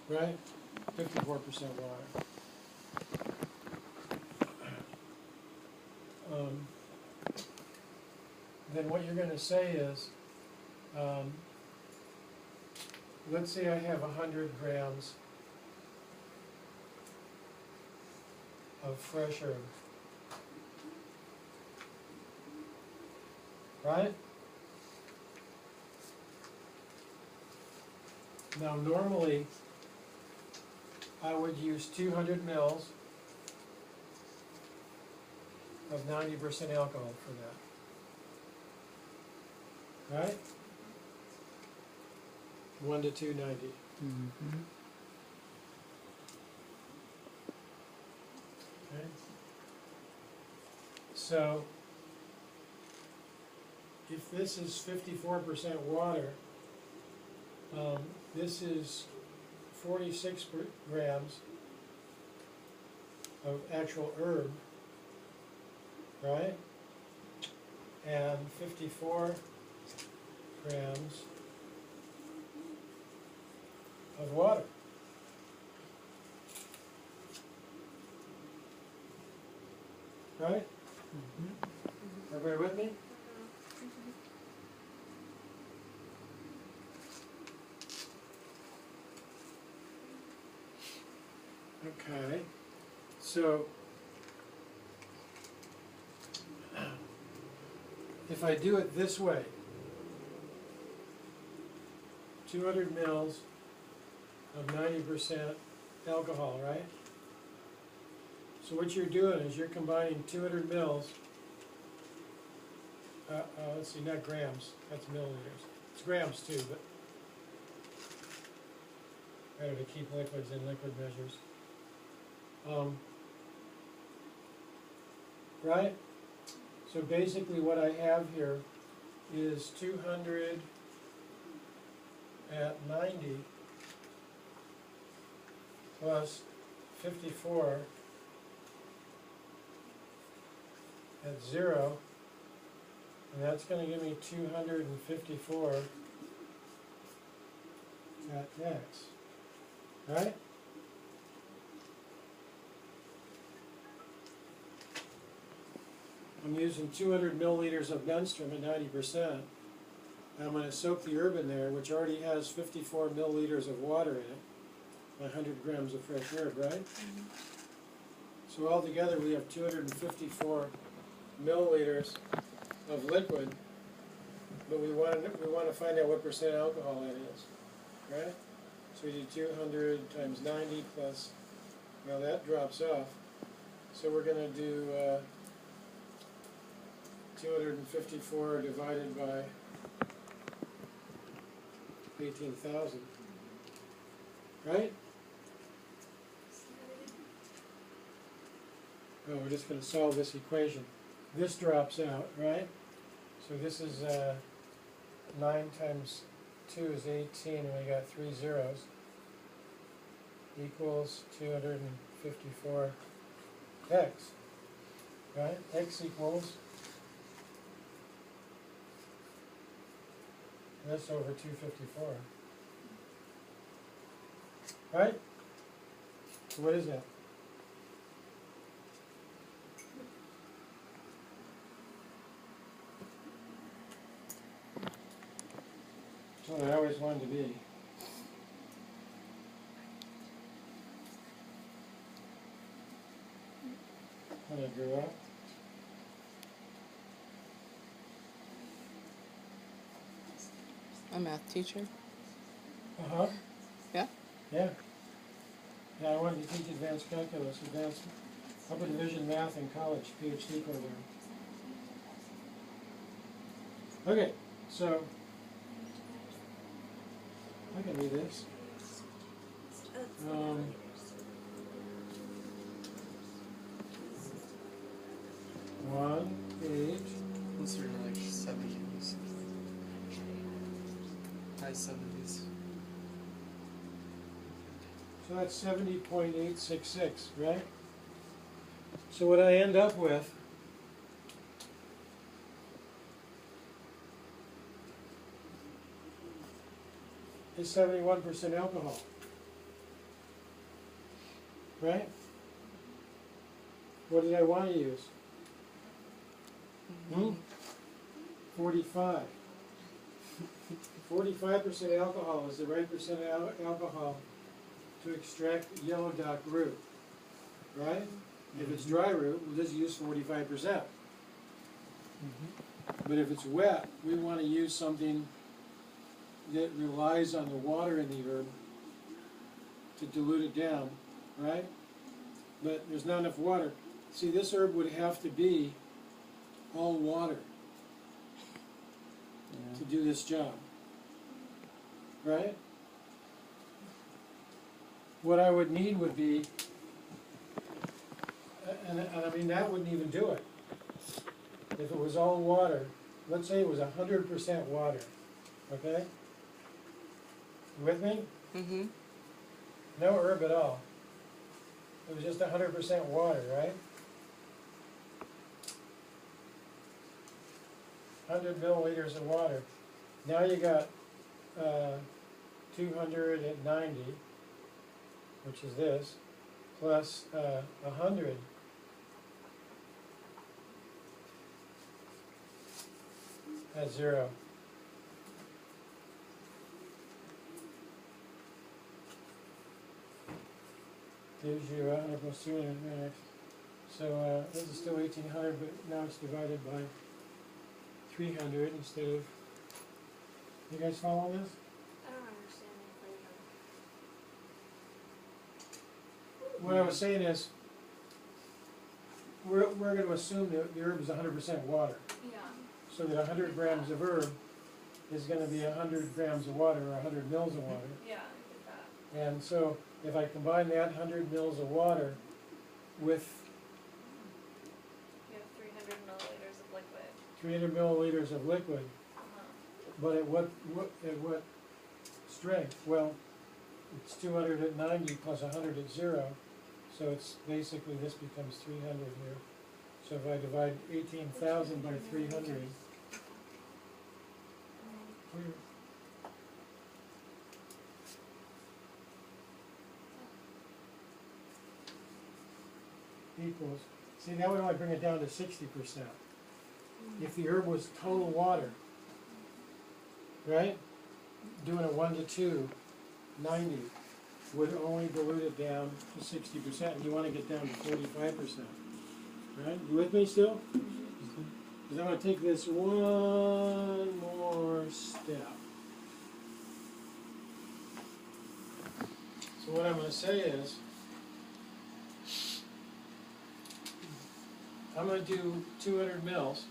right? 54% water. Then what you're going to say is, let's say I have 100 grams of fresh herb, right? Now normally I would use 200 mils of 90% alcohol for that, right? 1 to 290. Mm-hmm. Okay. So if this is 54% water, this is 46 grams of actual herb, right? And 54 grams of water. Right? Mm-hmm. Everybody with me? Okay, so if I do it this way, 200 mils of 90% alcohol, right? So what you're doing is you're combining 200 mils, let's see, not grams, that's milliliters. It's grams too, but better to keep liquids in liquid measures. Right? So basically what I have here is 200 at 90 plus 54 at 0, and that's going to give me 254 at X, right? I'm using 200 milliliters of menstruum at 90%. I'm going to soak the herb in there, which already has 54 milliliters of water in it, 100 grams of fresh herb, right? Mm-hmm. So altogether we have 254 milliliters of liquid, but we want to find out what percent alcohol that is, right? So we do 200 times 90 plus, well, that drops off. So we're going to do 254 divided by 18,000, right? Oh, we're just going to solve this equation. This drops out, right? So this is 9 times 2 is 18, and we got 3 zeros, equals 254 x, right? X equals this over 254, right? So what is that? That's what I always wanted to be. When I grew up. A math teacher? Uh-huh. Yeah? Yeah. Yeah, I wanted to teach advanced calculus, advanced upper division math in college, PhD program. Okay, so I can do this. 1, 8. Those are like 70s. High 70s. So that's 70.866, right? So what I end up with is 71% alcohol. right? What did I want to use? 45. 45% alcohol is the right percent of alcohol to extract yellow dock root, right? If it's dry root, we'll just use 45%. But if it's wet, we want to use something that relies on the water in the herb to dilute it down, right? But there's not enough water. See, this herb would have to be all water to do this job, right? What I would need would be, and I mean that wouldn't even do it. If it was all water, let's say it was 100% water, okay? You with me? Mm-hmm. No herb at all. It was just 100% water, right? 100 milliliters of water. Now you got 290, which is this, plus 100. At 0. Gives you 100 plus 200 minutes. So this is still 1800, but now it's divided by 300 instead of. You guys follow this? I don't understand the equation. What I was saying is, we're going to assume that the herb is 100% water. Yeah. So that 100 grams of herb is going to be 100 grams of water or 100 mils of water. Yeah, I get that. And so if I combine that 100 mils of water with You have 300 milliliters of liquid. 300 milliliters of liquid, but at what strength? Well, it's 200 at 90 plus 100 at 0, so it's basically this becomes 300 here. So if I divide 18,000 by 300, equals, see now we want to bring it down to 60%. If the herb was total water, right? Doing a 1 to 2, 90 would only dilute it down to 60%, and you want to get down to 45%. Right? You with me still? Because I'm going to take this one more step. So what I'm going to say is, I'm going to do 200 mils.